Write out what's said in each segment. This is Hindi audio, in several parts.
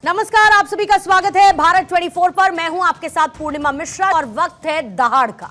नमस्कार, आप सभी का स्वागत है भारत 24 पर। मैं हूं आपके साथ पूर्णिमा मिश्रा और वक्त है दहाड़ का।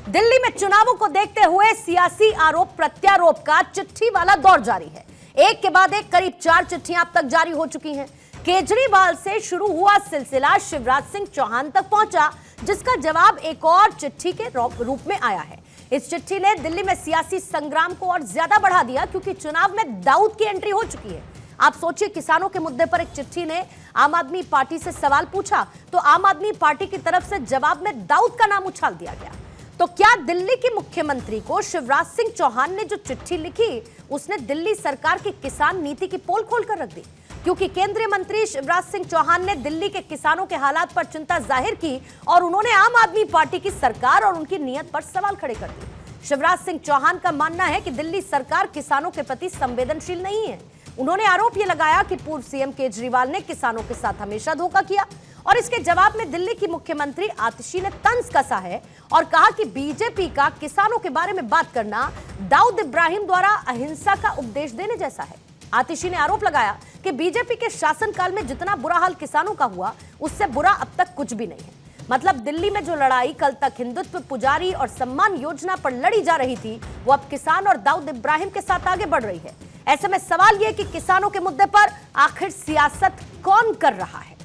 दिल्ली में चुनावों को देखते हुए सियासी आरोप प्रत्यारोप का चिट्ठी वाला दौर जारी है। एक के बाद एक करीब 4 चिट्ठियां अब तक जारी हो चुकी हैं। केजरीवाल से शुरू हुआ सिलसिला शिवराज सिंह चौहान तक पहुंचा, जिसका जवाब एक और चिट्ठी के रूप में आया है। इस चिट्ठी ने दिल्ली में सियासी संग्राम को और ज्यादा बढ़ा दिया, क्योंकि चुनाव में दाऊद की एंट्री हो चुकी है। आप सोचिए, किसानों के मुद्दे पर एक चिट्ठी ने आम आदमी पार्टी से सवाल पूछा तो आम आदमी पार्टी की तरफ से जवाब में दाऊद का नाम उछाल दिया गया। तो क्या दिल्ली के मुख्यमंत्री को शिवराज सिंह चौहान ने जो चिट्ठी लिखी, उसने दिल्ली सरकार की किसान नीति की पोल खोलकर रख दी? क्योंकि केंद्रीय मंत्री शिवराज सिंह चौहान ने दिल्ली के किसानों के हालात पर चिंता जाहिर की और उन्होंने आम आदमी पार्टी की सरकार और उनकी नीयत पर सवाल खड़े कर दिए। शिवराज सिंह चौहान का मानना है कि दिल्ली सरकार किसानों के प्रति संवेदनशील नहीं है। उन्होंने आरोप यह लगाया कि पूर्व सीएम केजरीवाल ने किसानों के साथ हमेशा धोखा किया और इसके जवाब में दिल्ली की मुख्यमंत्री आतिशी ने तंज कसा है और कहा कि बीजेपी का किसानों के बारे में बात करना दाऊद इब्राहिम द्वारा अहिंसा का उपदेश देने जैसा है। आतिशी ने आरोप लगाया कि बीजेपी के शासनकाल में जितना बुरा हाल किसानों का हुआ, उससे बुरा अब तक कुछ भी नहीं है। मतलब दिल्ली में जो लड़ाई कल तक हिंदुत्व, पुजारी और सम्मान योजना पर लड़ी जा रही थी, वो अब किसान और दाऊद इब्राहिम के साथ आगे बढ़ रही है। ऐसे में सवाल यह कि किसानों के मुद्दे पर आखिर सियासत कौन कर रहा है?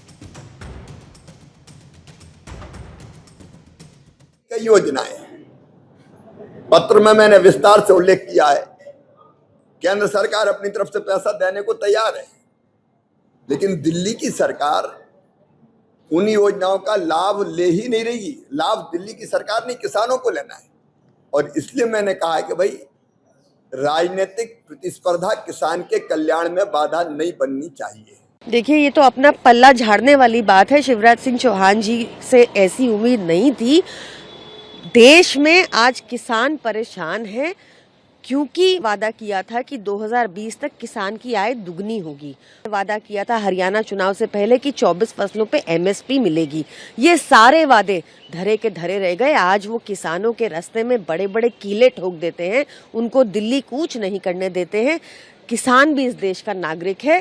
कई योजनाएं पत्र में मैंने विस्तार से उल्लेख किया है। केंद्र सरकार अपनी तरफ से पैसा देने को तैयार है, लेकिन दिल्ली की सरकार उन योजनाओं का लाभ ले ही नहीं रही। लाभ दिल्ली की सरकार ने किसानों को लेना है और इसलिए मैंने कहा है कि भाई, राजनीतिक प्रतिस्पर्धा किसान के कल्याण में बाधा नहीं बननी चाहिए। देखिए, ये तो अपना पल्ला झाड़ने वाली बात है। शिवराज सिंह चौहान जी से ऐसी उम्मीद नहीं थी। देश में आज किसान परेशान है, क्योंकि वादा किया था कि 2020 तक किसान की आय दुगनी होगी। वादा किया था हरियाणा चुनाव से पहले कि 24 फसलों पे एमएसपी मिलेगी। ये सारे वादे धरे के धरे रह गए। आज वो किसानों के रास्ते में बड़े बड़े कीले ठोक देते हैं, उनको दिल्ली कूच नहीं करने देते हैं। किसान भी इस देश का नागरिक है।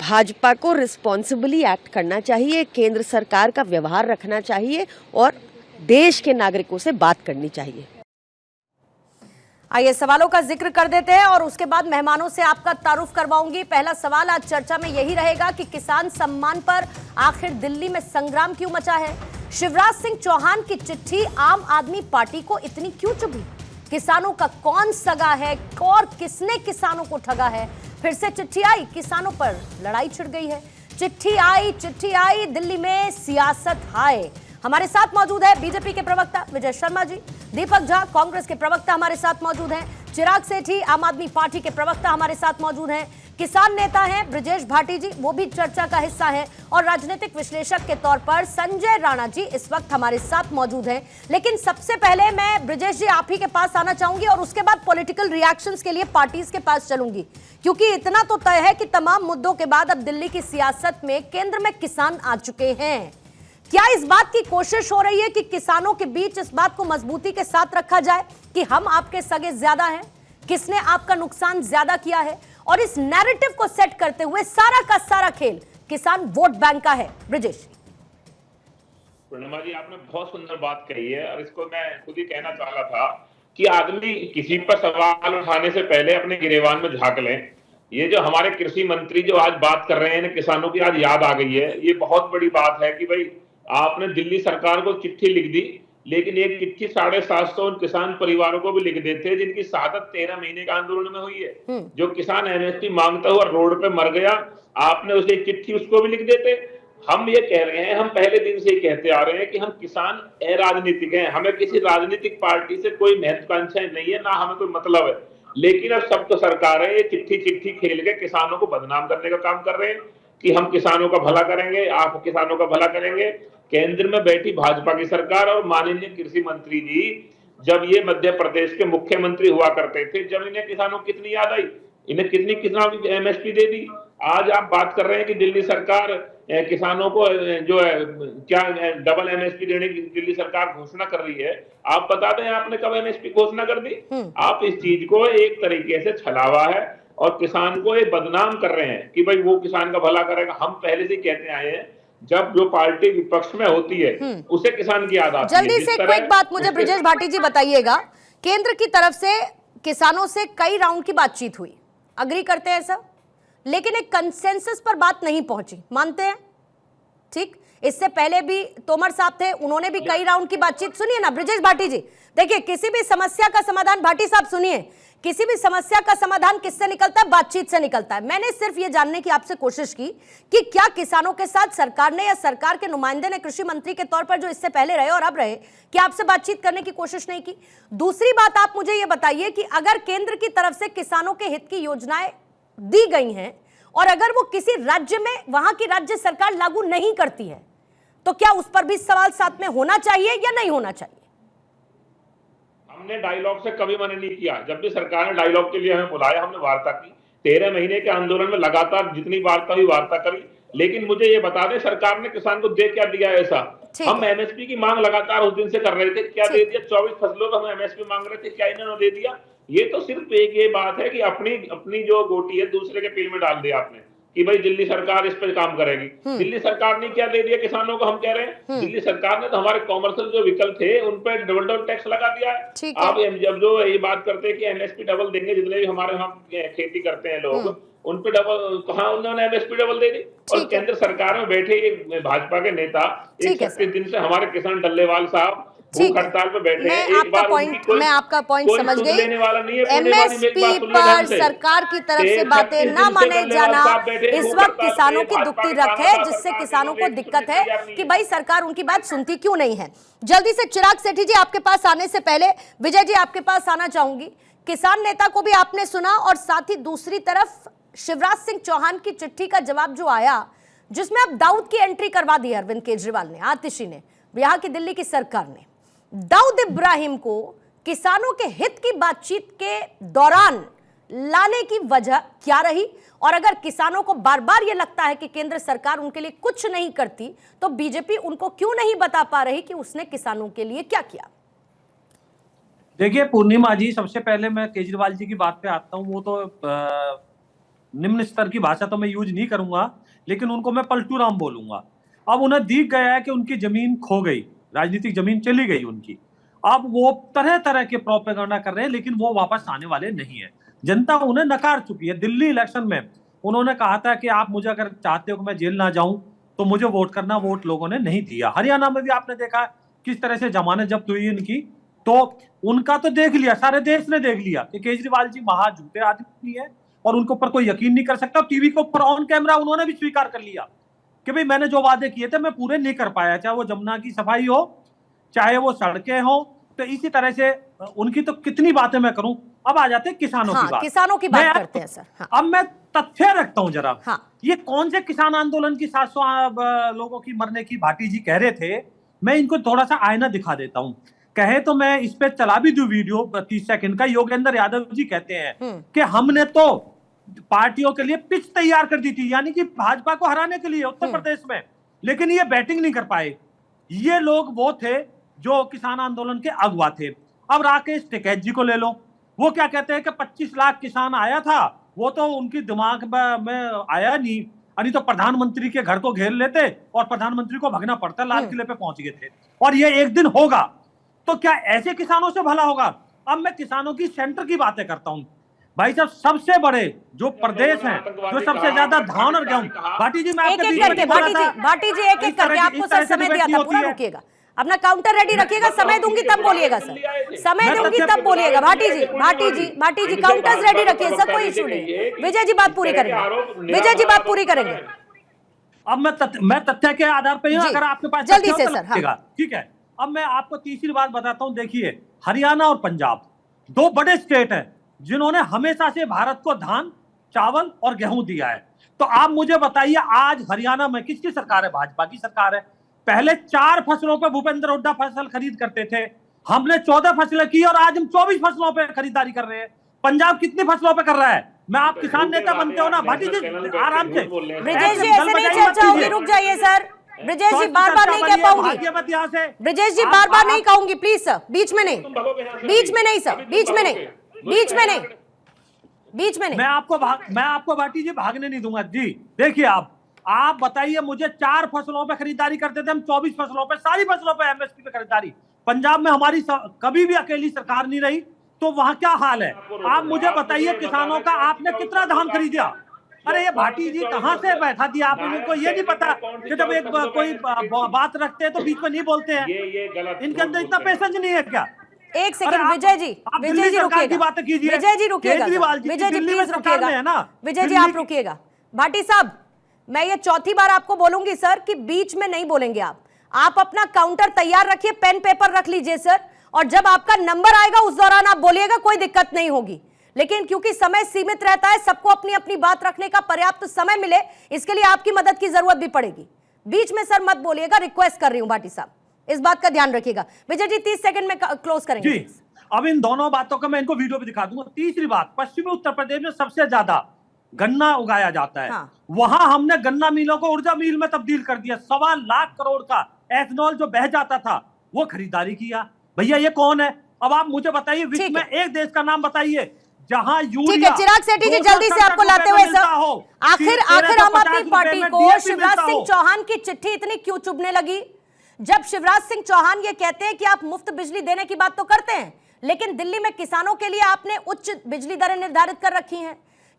भाजपा को रिस्पॉन्सिबली एक्ट करना चाहिए, केंद्र सरकार का व्यवहार रखना चाहिए और देश के नागरिकों से बात करनी चाहिए। आइए सवालों का जिक्र कर देते हैं और उसके बाद मेहमानों से आपका तारुफ करवाऊंगी। पहला सवाल आज चर्चा में यही रहेगा कि किसान सम्मान पर आखिर दिल्ली में संग्राम क्यों मचा है? शिवराज सिंह चौहान की चिट्ठी आम आदमी पार्टी को इतनी क्यों चुभी? किसानों का कौन सगा है और किसने किसानों को ठगा है? फिर से चिट्ठी आई, किसानों पर लड़ाई छिड़ गई है। चिट्ठी आई, दिल्ली में सियासत हाय। हमारे साथ मौजूद है बीजेपी के प्रवक्ता विजय शर्मा जी, दीपक झा कांग्रेस के प्रवक्ता हमारे साथ मौजूद हैं, चिराग सेठी आम आदमी पार्टी के प्रवक्ता हमारे साथ मौजूद हैं, किसान नेता हैं ब्रजेश भाटी जी, वो भी चर्चा का हिस्सा हैं, और राजनीतिक विश्लेषक के तौर पर संजय राणा जी इस वक्त हमारे साथ मौजूद हैं। लेकिन सबसे पहले मैं ब्रजेश जी आप ही के पास आना चाहूंगी और उसके बाद पॉलिटिकल रिएक्शंस के लिए पार्टीज के पास चलूंगी, क्योंकि इतना तो तय है कि तमाम मुद्दों के बाद अब दिल्ली की सियासत में केंद्र में किसान आ चुके हैं। क्या इस बात की कोशिश हो रही है कि किसानों के बीच इस बात को मजबूती के साथ रखा जाए कि हम आपके सगे ज्यादा हैं, किसने आपका नुकसान ज्यादा किया है, और इस नैरेटिव को सेट करते हुए सारा का सारा खेल किसान वोट बैंक का है? ब्रजेश पूर्णिमा जी, आपने बहुत सुंदर बात कही है और इसको मैं खुद ही कहना चाह रहा था कि आदमी किसी पर सवाल उठाने से पहले अपने गिरेबान में झांक लें। ये जो हमारे कृषि मंत्री जो आज बात कर रहे हैं, किसानों की आज याद आ गई है। ये बहुत बड़ी बात है कि भाई आपने दिल्ली सरकार को चिट्ठी लिख दी, लेकिन एक चिट्ठी 750 उन किसान परिवारों को भी लिख देते हैं जिनकी शहादत 13 महीने के आंदोलन में हुई है। जो किसान एमएसपी मांगता हुआ रोड पे मर गया, आपने उसे चिट्ठी उसको भी लिख देते। हम ये कह रहे हैं, हम पहले दिन से ही कहते आ रहे हैं कि हम किसान अराजनीतिक हैं, हमें किसी राजनीतिक पार्टी से कोई महत्वाकांक्षा नहीं है, ना हमें कोई मतलब है। लेकिन अब सब तो सरकार है, ये चिट्ठी खेल के किसानों को बदनाम करने का काम कर रहे हैं कि हम किसानों का भला करेंगे, आप किसानों का भला करेंगे। केंद्र में बैठी भाजपा की सरकार और माननीय कृषि मंत्री जी जब ये मध्य प्रदेश के मुख्यमंत्री हुआ करते थे, जब इन्हें किसानों की कितनी याद आई, इन्हें कितनी किसानों की एमएसपी दे दी। आज आप बात कर रहे हैं कि दिल्ली सरकार किसानों को जो है क्या डबल एमएसपी देने की दिल्ली सरकार घोषणा कर रही है। आप बता दें आपने कब एमएसपी घोषणा कर दी? आप इस चीज को एक तरीके से छलावा है, और किसान को ये बदनाम कर रहे हैं कि भाई वो किसान का भला करेगा। हम पहले से कहते आए हैं, जब जो पार्टी विपक्ष में होती है उसे किसान की याद आती है। जल्दी से क्विक बात मुझे ब्रिजेश भाटी जी बताइएगा, केंद्र की तरफ से किसानों से कई राउंड की बातचीत हुई, अग्री करते हैं सर, लेकिन एक कंसेंसस पर बात नहीं पहुंची, मानते हैं? ठीक, इससे पहले भी तोमर साहब थे, उन्होंने भी कई राउंड की बातचीत। सुनिए ना ब्रिजेश भाटी जी, देखिए किसी भी समस्या का समाधान, भाटी साहब सुनिए, किसी भी समस्या का समाधान किससे निकलता है? बातचीत से निकलता है। मैंने सिर्फ ये जानने की आपसे कोशिश की कि क्या किसानों के साथ सरकार ने या सरकार के नुमाइंदे ने, कृषि मंत्री के तौर पर जो इससे पहले रहे और अब रहे, क्या आपसे बातचीत करने की कोशिश नहीं की? दूसरी बात, आप मुझे ये बताइए कि अगर केंद्र की तरफ से किसानों के हित की योजनाएं दी गई हैं और अगर वो किसी राज्य में वहां की राज्य सरकार लागू नहीं करती है, तो क्या उस पर भी सवाल साथ में होना चाहिए या नहीं होना चाहिए? हमने डायलॉग से कभी मना नहीं किया। जब भी सरकार ने डायलॉग के लिए हमें बुलाया, हमने वार्ता की। 13 महीने के आंदोलन में लगातार जितनी वार्ता हुई, वार्ता करी। लेकिन मुझे ये बता दें, सरकार ने किसान को दे क्या दिया ऐसा? हम एमएसपी की मांग लगातार उस दिन से कर रहे थे, क्या दे दिया? 24 फसलों पर हम एमएसपी मांग रहे थे, क्या इन्होंने दे दिया? ये तो सिर्फ एक ये बात है कि अपनी जो गोटी है दूसरे के पील में डाल दिया आपने कि भाई दिल्ली सरकार इस पर काम करेगी। दिल्ली सरकार ने क्या दे दिया किसानों को? हम कह रहे हैं दिल्ली सरकार ने तो हमारे कॉमर्शियल जो व्हीकल थे उन पर डबल टैक्स लगा दिया है। आप जब जो ये बात करते हैं कि एमएसपी डबल देंगे, जितने भी हमारे यहाँ खेती करते हैं लोग, उन पे डबल, कहाँ उन्होंने एमएसपी डबल दे दी? और केंद्र सरकार में बैठे ये भाजपा के नेता 31 दिन से हमारे किसान डल्लेवाल साहब भूख हड़ताल पे बैठे हैं। मैं आपका पॉइंट समझ गई। एमएसपी पर सरकार की तरफ से बातें ना माने जाना इस वक्त किसानों की दुखती रख है, जिससे किसानों को दिक्कत है कि भाई सरकार उनकी बात सुनती क्यों नहीं है। जल्दी से चिराग सेठी जी, आपके पास आने से पहले विजय जी आपके पास आना चाहूंगी। किसान नेता को भी आपने सुना और साथ ही दूसरी तरफ शिवराज सिंह चौहान की चिट्ठी का जवाब जो आया, जिसमें अब दाऊद की एंट्री करवा दी अरविंद केजरीवाल ने, आतिशी ने, यहाँ की दिल्ली की सरकार ने। दाऊद इब्राहिम को किसानों के हित की बातचीत के दौरान लाने की वजह क्या रही? और अगर किसानों को बार बार यह लगता है कि केंद्र सरकार उनके लिए कुछ नहीं करती, तो बीजेपी उनको क्यों नहीं बता पा रही कि उसने किसानों के लिए क्या किया? देखिए पूर्णिमा जी, सबसे पहले मैं केजरीवाल जी की बात पे आता हूँ। वो तो निम्न स्तर की भाषा तो मैं यूज नहीं करूंगा, लेकिन उनको मैं पलटू राम बोलूंगा। अब उन्हें दिख गया है कि उनकी जमीन खो गई, राजनीतिक जमीन चली गई उनकी। अब वो तरह तरह के प्रोपेगेंडा कर रहे हैं, लेकिन वो वापस आने वाले नहीं है। जनता उन्हें नकार चुकी है। दिल्ली इलेक्शन में उन्होंने कहा था कि आप मुझे अगर चाहते हो कि मैं जेल ना जाऊं तो मुझे वोट करना, वोट लोगों ने नहीं दिया। हरियाणा में भी आपने देखा किस तरह से जमानत जब्त हुई इनकी, तो उनका तो देख लिया, सारे देश ने देख लिया कि केजरीवाल जी महा झूठे आदमी है और उनके ऊपर कोई यकीन नहीं कर सकता। टीवी के ऊपर ऑन कैमरा उन्होंने भी स्वीकार कर लिया कि भाई मैंने जो वादे किए थे मैं पूरे नहीं कर पाया, चाहे वो जमुना की सफाई हो, चाहे वो सड़कें हो। तो इसी तरह से उनकी तो कितनी बातें मैं करूं। अब आ जाते हैं किसानों की बात। किसानों की बात करते हैं सर। अब मैं तथ्य रखता हूं जरा। ये कौन से किसान आंदोलन की 700 लोगों की मरने की भाटी जी कह रहे थे, मैं इनको थोड़ा सा आईना दिखा देता हूं। कहे तो मैं इस पे चला भी दूं वीडियो 30 सेकंड का। योगेंद्र यादव जी कहते हैं कि हमने तो पार्टियों के लिए पिच तैयार कर दी थी, यानी कि भाजपा को हराने के लिए उत्तर प्रदेश में, लेकिन ये बैटिंग नहीं कर पाए। ये लोग वो थे जो किसान आंदोलन के अगुवा थे। अब राकेश टिकैत जी को ले लो, वो क्या कहते हैं कि 25 लाख किसान आया था, वो तो उनकी दिमाग में आया नहीं तो प्रधानमंत्री के घर को घेर लेते और प्रधानमंत्री को भगना पड़ता, लाल किले पे पहुंच गए थे। और ये एक दिन होगा, तो क्या ऐसे किसानों से भला होगा? अब मैं किसानों की सेंटर की बातें करता हूं। भाई साहब, सबसे बड़े जो प्रदेश हैं, जो सबसे ज्यादा धान और गेहूं, भाटी जी मैं आपके भाटी जी एक एक करके आपको सर समय दिया था, पूरा रुकिएगा, अपना काउंटर रेडी रखिएगा। समय दूंगी तब बोलिएगा सर, समय दूंगी तब बोलिएगा। भाटी जी काउंटर्स रेडी रखिए सर, कोई इशू नहीं। विजय जी बात पूरी करेंगे, विजय जी बात पूरी करेंगे। अब मैं तथ्य के आधार पर हूं, अगर आपके पास जल्दी से सर। ठीक है, अब मैं आपको तीसरी बात बताता हूं। देखिए, हरियाणा और पंजाब दो बड़े स्टेट हैं जिन्होंने हमेशा से भारत को धान, चावल और गेहूं दिया है। तो आप मुझे बताइए, आज हरियाणा में किसकी सरकार है? भाजपा की सरकार है। पहले 4 फसलों पे भूपेंद्र हुड्डा फसल खरीद करते थे, हमने 14 फसलें की और आज हम 24 फसलों पे खरीदारी कर रहे हैं। पंजाब कितनी फसलों पे कर रहा है? मैं आप किसान नेता बनते हो ना भाटी जी, आराम से। ब्रिजेश जी ऐसे नहीं चर्चा होगी, रुक जाइए सर। ब्रिजेश जी बार बार नहीं कह पाऊंगी, ब्रिजेश जी बार बार नहीं कहूंगी, प्लीज सर, बीच में नहीं, बीच में नहीं सर, बीच में नहीं, बीच में नहीं। बीच में नहीं। मैं आपको भाटी जी भागने नहीं दूंगा जी। देखिए आप बताइए मुझे 4 फसलों पे खरीदारी करते थे हम, 24 फसलों पे, सारी फसलों पे एमएसपी पे खरीदारी। पंजाब में हमारी कभी भी अकेली सरकार नहीं रही, तो वहां क्या हाल है? आप मुझे बताइए किसानों का आपने कितना धान खरीदा? अरे ये भाटी जी कहां से बैठा दिया आप इनको? ये नहीं पता कि जब एक कोई बात रखते हैं तो बीच में नहीं बोलते हैं। ये गलत इनके अंदर इतना पेशेंस नहीं है क्या? एक सेकंड विजय जी, विजय जी रुकिएगा, बातें कीजिए। विजय जी रुकिएगा, केजरीवाल जी विजय जी दिल्ली में प्लीज सरकार में है रुकिएगा ना। विजय जी आप रुकिएगा। भाटी साहब मैं ये चौथी बार आपको बोलूंगी सर कि बीच में नहीं बोलेंगे आप अपना काउंटर तैयार रखिए, पेन पेपर रख लीजिए सर, और जब आपका नंबर आएगा उस दौरान आप बोलिएगा, कोई दिक्कत नहीं होगी। लेकिन क्योंकि समय सीमित रहता है, सबको अपनी अपनी बात रखने का पर्याप्त समय मिले, इसके लिए आपकी मदद की जरूरत भी पड़ेगी। बीच में सर मत बोलिएगा, रिक्वेस्ट कर रही हूं भाटी साहब, इस बात का ध्यान रखिएगा। विजय जी 30 सेकंड में क्लोज करेंगे जी। अब इन दोनों बातों का मैं इनको वीडियो भी दिखा दूंगा। तीसरी बात, पश्चिमी उत्तर प्रदेश में सबसे ज्यादा गन्ना उगाया जाता है। हाँ। वहां हमने गन्ना मिलों को ऊर्जा मिल में तब्दील कर दिया। 1.25 लाख करोड़ का एथेनॉल जो बह जाता था वो खरीदारी किया। भैया ये कौन है? अब आप मुझे बताइए, विश्व में एक देश का नाम बताइए जहां यूरिया। ठीक है चिराग सेठी जी, जल्दी से आपको लाते हुए सर, आखिर आम आदमी पार्टी को शिवराज सिंह चौहान की चिट्ठी इतनी क्यों चुभने लगी? जब शिवराज सिंह चौहान ये कहते हैं कि आप मुफ्त बिजली देने की बात तो करते हैं, लेकिन दिल्ली में किसानों के लिए आपने उच्च बिजली दरें निर्धारित कर रखी हैं।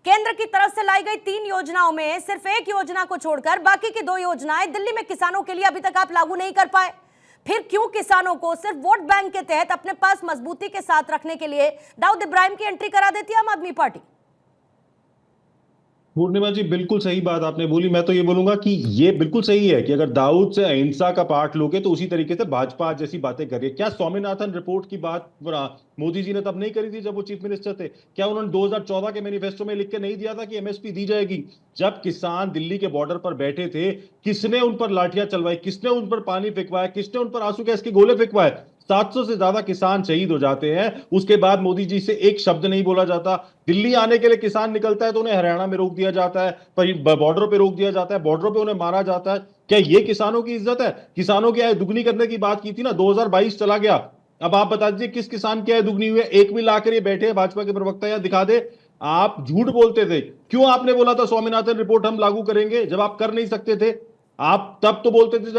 केंद्र की तरफ से लाई गई 3 योजनाओं में सिर्फ एक योजना को छोड़कर बाकी की 2 योजनाएं दिल्ली में किसानों के लिए अभी तक आप लागू नहीं कर पाए। फिर क्यों किसानों को सिर्फ वोट बैंक के तहत अपने पास मजबूती के साथ रखने के लिए दाऊद इब्राहिम की एंट्री करा देती है आम आदमी पार्टी? पूर्णिमा जी बिल्कुल सही बात आपने बोली। मैं तो ये बोलूंगा कि ये बिल्कुल सही है कि अगर दाऊद से अहिंसा का पाठ लोगे तो उसी तरीके से भाजपा आज जैसी बातें कर रही है। क्या स्वामीनाथन रिपोर्ट की बात मोदी जी ने तब नहीं करी थी जब वो चीफ मिनिस्टर थे? क्या उन्होंने 2014 के मैनिफेस्टो में लिख के नहीं दिया था कि एमएसपी दी जाएगी? जब किसान दिल्ली के बॉर्डर पर बैठे थे, किसने उन पर लाठियां चलवाई, किसने उन पर पानी फेंकवाया, किसने उन पर आंसू गैस के गोले फेंकवाए? 700 से ज्यादा किसान शहीद हो जाते हैं, उसके बाद मोदी जी से एक शब्द नहीं बोला जाता। दिल्ली आने के लिए किसान निकलता है तो उन्हें हरियाणा में रोक दिया जाता है, बॉर्डरों पे रोक दिया जाता है, बॉर्डरों पे उन्हें मारा जाता है। क्या ये किसानों की इज्जत है? किसानों की आय दुगनी करने की बात की थी ना, 2022 चला गया, अब आप बता दीजिए किस किसान की आय दुगनी हुई है? एक भी लाकर ये बैठे हैं भाजपा के प्रवक्ता, या दिखा दे। आप झूठ बोलते थे। क्यों आपने बोला था स्वामीनाथन रिपोर्ट हम लागू करेंगे जब आप कर नहीं सकते थे? आप तब तो बोलते थे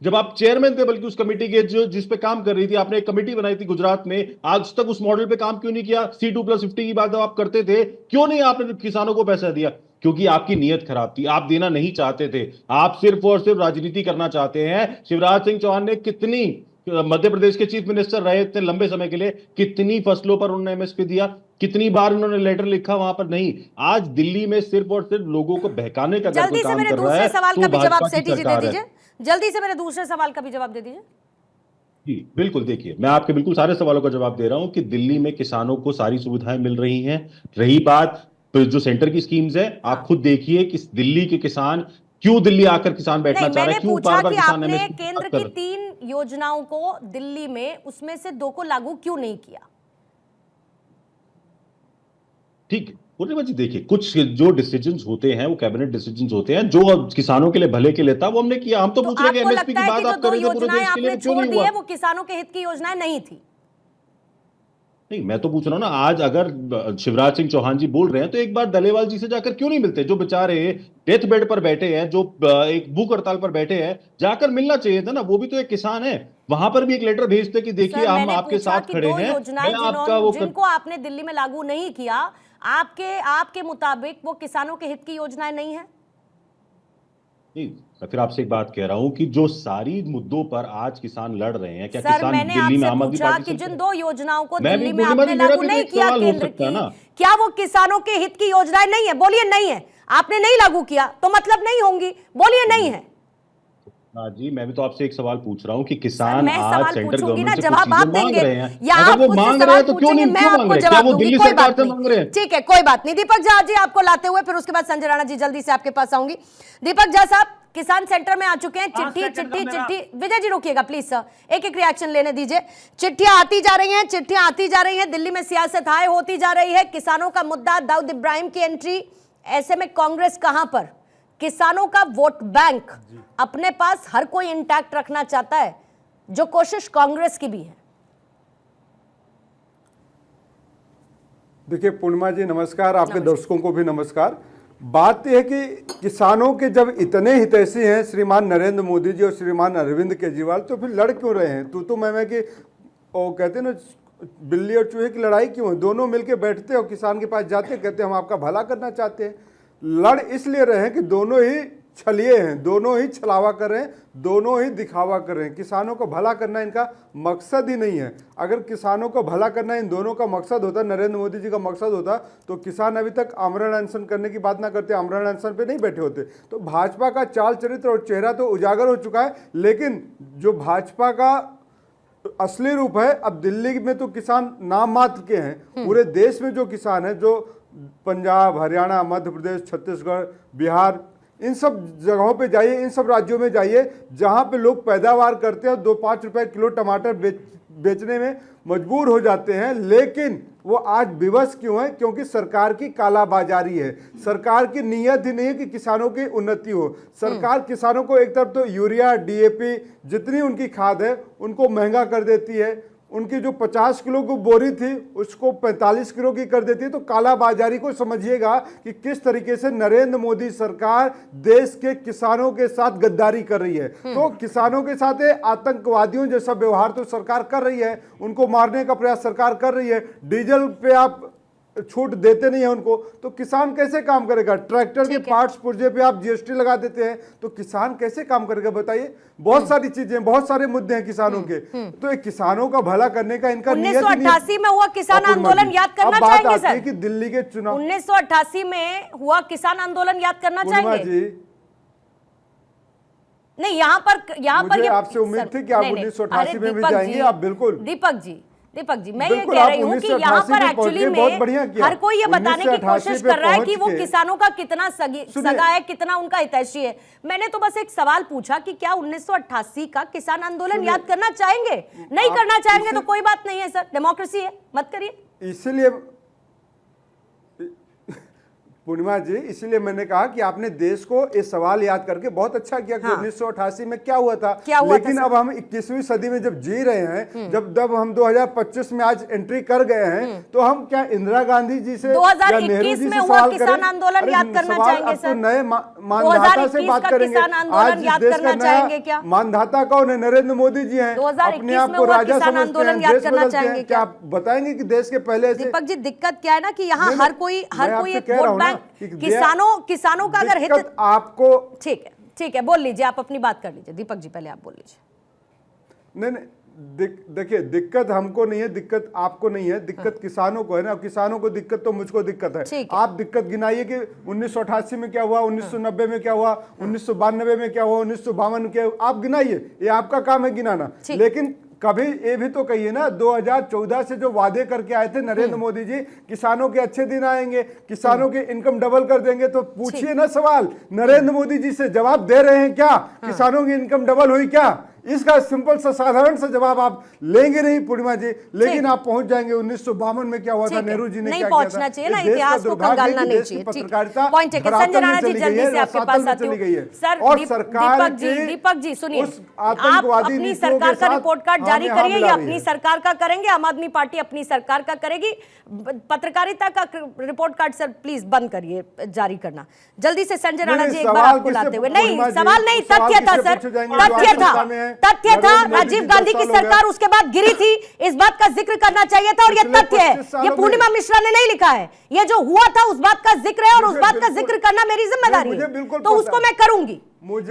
जब आप चेयरमैन थे, बल्कि उस कमेटी के जो जिस पे काम कर रही थी। आपने एक कमेटी बनाई थी गुजरात में, आज तक उस मॉडल पे काम क्यों नहीं किया? C2+50 की बात जब आप करते थे, क्यों नहीं आपने किसानों को पैसा दिया? क्योंकि आपकी नीयत खराब थी, आप देना नहीं चाहते थे, आप सिर्फ और सिर्फ राजनीति करना चाहते हैं। शिवराज सिंह चौहान ने कितनी, मध्य प्रदेश के चीफ मिनिस्टर रहे थे लंबे समय के लिए, कितनी फसलों पर उन्होंने एमएसपी दिया? कितनी बार उन्होंने लेटर लिखा? वहां पर नहीं। आज दिल्ली में सिर्फ और सिर्फ लोगों को बहकाने का जल्दी से मेरे दूसरे सवाल का भी जवाब सेठी जी दे दीजिए। जल्दी से मेरे दूसरे सवाल का भी जवाब दे दीजिए। जी बिल्कुल, देखिए मैं आपके बिल्कुल सारे सवालों का जवाब दे रहा हूं कि दिल्ली में किसानों को सारी सुविधाएं मिल रही हैं। रही बात जो सेंटर की स्कीम्स है, आप खुद देखिए कि दिल्ली के किसान क्यों दिल्ली आकर किसान बैठना चाह रहे हैं, क्यों बार-बार किसान आपने केंद्र की 3 योजनाओं को दिल्ली में, उसमें से 2 को लागू क्यों नहीं किया? ठीक है पूर्णिमा जी, देखिए कुछ जो डिसीजंस होते हैं वो कैबिनेट डिसीजंस होते हैं जो किसानों के लिए भले के लिए था, वो हमने किया। हम तो पूछ रहे हैं कि एमएसपी की बात आप कर रहे थे पूरे देश के लिए, क्यों नहीं हुआ? वो किसानों के हित की योजनाएं नहीं थी। नहीं, मैं तो पूछ रहा हूं ना, आज अगर शिवराज सिंह चौहान जी बोल रहे हैं तो एक बार दलेवाल जी से जाकर क्यों नहीं मिलते? जो बेचारे डेथ बेड पर बैठे हैं, जो एक भूख हड़ताल पर बैठे हैं, जाकर मिलना चाहिए था ना। वो भी तो एक किसान है, वहां पर भी एक लेटर भेजते कि देखिए हम आपके साथ खड़े हैं। जिनको आपने दिल्ली में लागू नहीं किया, आपके मुताबिक वो किसानों के हित की योजनाएं नहीं है? नहीं, मैं फिर आपसे एक बात कह रहा हूं कि जो सारी मुद्दों पर आज किसान लड़ रहे हैं, क्या किसान दिल्ली में आम आदमी पार्टी कि जिन 2 योजनाओं को दिल्ली में आपने लागू नहीं किया केंद्र की, क्या वो किसानों के हित की योजनाएं नहीं है? बोलिए नहीं है। आपने नहीं लागू किया तो मतलब नहीं होंगी, बोलिए नहीं है। हाँ जी, मैं भी तो आपसे एक सवाल पूछ रहा हूँ कि किसान आज सेंट्रल गवर्नमेंट से जवाब आप देंगे या आप वो मांग रहे हैं तो क्यों नहीं मांग रहे? क्या वो दिल्ली सरकार से मांग रहे हैं? ठीक है, कोई बात नहीं। दीपक झा जी आपको लाते हुए फिर उसके बाद संजय राणा जी जल्दी से आपके पास आऊंगी। दीपक झा साहब किसान सेंटर में आ चुके हैं। चिट्ठी विजय जी रुकिएगा प्लीज सर, एक रिएक्शन लेने दीजिए। चिट्ठियां आती जा रही हैं, दिल्ली में सियासत हाय होती जा रही है। किसानों का मुद्दा, दाऊद इब्राहिम की एंट्री, ऐसे में कांग्रेस कहां पर? किसानों का वोट बैंक अपने पास हर कोई इंटैक्ट रखना चाहता है, जो कोशिश कांग्रेस की भी है। देखिए पूर्णिमा जी नमस्कार, आपके दर्शकों को भी नमस्कार। बात यह है कि किसानों के जब इतने हितैषी हैं श्रीमान नरेंद्र मोदी जी और श्रीमान अरविंद केजरीवाल, तो फिर लड़ क्यों रहे हैं? तू तो मैं कि वो कहते हैं ना, बिल्ली और चूहे की लड़ाई क्यों है? दोनों मिलके बैठते और किसान के पास जाते, कहते हम आपका भला करना चाहते हैं। लड़ इसलिए रहे हैं कि दोनों ही छलिए हैं, दोनों ही छलावा कर रहे हैं, दोनों ही दिखावा कर रहे हैं। किसानों को भला करना इनका मकसद ही नहीं है। अगर किसानों को भला करना इन दोनों का मकसद होता, नरेंद्र मोदी जी का मकसद होता, तो किसान अभी तक आमरण अनशन करने की बात ना करते, आमरण अनशन पे नहीं बैठे होते। तो भाजपा का चाल चरित्र और चेहरा तो उजागर हो चुका है, लेकिन जो भाजपा का असली रूप है, अब दिल्ली में तो किसान नाम मात्र के हैं, पूरे देश में जो किसान है, जो पंजाब, हरियाणा, मध्य प्रदेश, छत्तीसगढ़, बिहार, इन सब जगहों पे जाइए, इन सब राज्यों में जाइए जहां पे लोग पैदावार करते हैं, 2-5 रुपए किलो टमाटर बेचने में मजबूर हो जाते हैं, लेकिन वो आज विवश क्यों है? क्योंकि सरकार की कालाबाजारी है। सरकार की नीयत ही नहीं है कि किसानों की उन्नति हो। सरकार किसानों को एक तरफ तो यूरिया, डीएपी, जितनी उनकी खाद है उनको महंगा कर देती है, उनकी जो 50 किलो की बोरी थी उसको 45 किलो की कर देती है। तो कालाबाजारी को समझिएगा कि किस तरीके से नरेंद्र मोदी सरकार देश के किसानों के साथ गद्दारी कर रही है। तो किसानों के साथ आतंकवादियों जैसा व्यवहार तो सरकार कर रही है, उनको मारने का प्रयास सरकार कर रही है। डीजल पे आप छूट देते नहीं है उनको, तो किसान कैसे काम करेगा? ट्रैक्टर के पार्ट्स पुर्जे पे आप जीएसटी लगा देते हैं, तो किसान कैसे काम करेगा? बताइए। बहुत सारी चीजें, बहुत सारे मुद्दे हैं किसानों के। तो एक किसानों का भला करने का इनका 1988 में हुआ किसान आंदोलन याद करना चाहेंगे सर? कि दिल्ली के चुनाव 1988 में हुआ किसान आंदोलन याद करना चाहेंगे? जी नहीं, यहाँ पर आपसे उम्मीद थी कि आप 1988 में भी जाएंगे। आप बिल्कुल दीपक जी मैं ये कह रही हूँ कि यहाँ पर एक्चुअली में हर कोई ये बताने की कोशिश कर रहा है कि वो किसानों का कितना सगा है, कितना उनका हितैषी है। मैंने तो बस एक सवाल पूछा कि क्या 1988 का किसान आंदोलन याद करना चाहेंगे? नहीं करना चाहेंगे तो कोई बात नहीं है सर, डेमोक्रेसी है, मत करिए। इसलिए पूर्णिमा जी, इसीलिए मैंने कहा कि आपने देश को ये सवाल याद करके बहुत अच्छा किया कि 1988 में क्या हुआ था। लेकिन अब हम 21वीं सदी में जब जी रहे हैं, जब हम 2025 में आज एंट्री कर गए हैं, तो हम क्या इंदिरा गांधी जी से 2021 में हुआ किसान आंदोलन याद करना चाहेंगे सर? नए मानधाता से बात करेंगे। आज याद देश करना का चाहेंगे क्या? मानधाता कौन है? नरेंद्र मोदी जी हैं। 2021 अपने आप में को हुआ राजा किसान समझते आंदोलन हैं, याद देश करना बदलते चाहेंगे हैं। क्या? क्या आप बताएंगे कि देश के पहले से? दीपक जी दिक्कत क्या है ना कि यहाँ हर कोई एक वोट बैंक किसानों का अगर हित आपको ठीक है बोल लीजिए, आप अपनी बात कर लीजिए। दीपक जी पहले आप बोल लीजिए। नहीं देखिए, दिक्कत हमको नहीं है, दिक्कत आपको नहीं है, दिक्कत किसानों को है ना। किसानों को दिक्कत तो मुझको दिक्कत है। आप दिक्कत गिनाइए कि 1988 में क्या हुआ, 1990 में क्या हुआ, 1992 में क्या हुआ, 1952 में क्या हुआ, आप गिनाइए। ये आपका काम है गिनाना। लेकिन कभी ये भी तो कहिए ना, 2014 से जो वादे करके आए थे नरेंद्र मोदी जी, किसानों के अच्छे दिन आएंगे, किसानों के इनकम डबल कर देंगे, तो पूछिए ना सवाल नरेंद्र मोदी जी से, जवाब दे रहे हैं क्या? किसानों की इनकम डबल हुई क्या? इसका सिंपल सा साधारण सा जवाब आप लेंगे नहीं पूर्णिमा जी। लेकिन आप पहुंच जाएंगे 1952 में क्या हुआ था, नेहरू जी ने क्या किया था। पहुंचना चाहिए ना, इतिहास को कंगालना नहीं चाहिए। पॉइंट है। संजय राणा जी जल्दी से आपके पास आती हूं सर। और सरकार दीपक जी सुनिए, आप अपनी सरकार का रिपोर्ट कार्ड जारी करिए या अपनी सरकार का करेंगे? आम आदमी पार्टी अपनी सरकार का करेगी। पत्रकारिता का रिपोर्ट कार्ड सर प्लीज बंद करिए जारी करना जल्दी से। संजय राणा जी एक बार आपको लाते हुए। नहीं सवाल नहीं, तथ्य था सर, तथ्य था। राजीव गांधी की सरकार उसके बाद गिरी थी, इस बात का जिक्र करना चाहिए था और ये तथ्य है। ये पूर्णिमा मिश्रा ने नहीं लिखा है, ये जो हुआ था उस बात का जिक्र है और उस बात का जिक्र करना मेरी जिम्मेदारी है, तो उसको मैं करूंगी।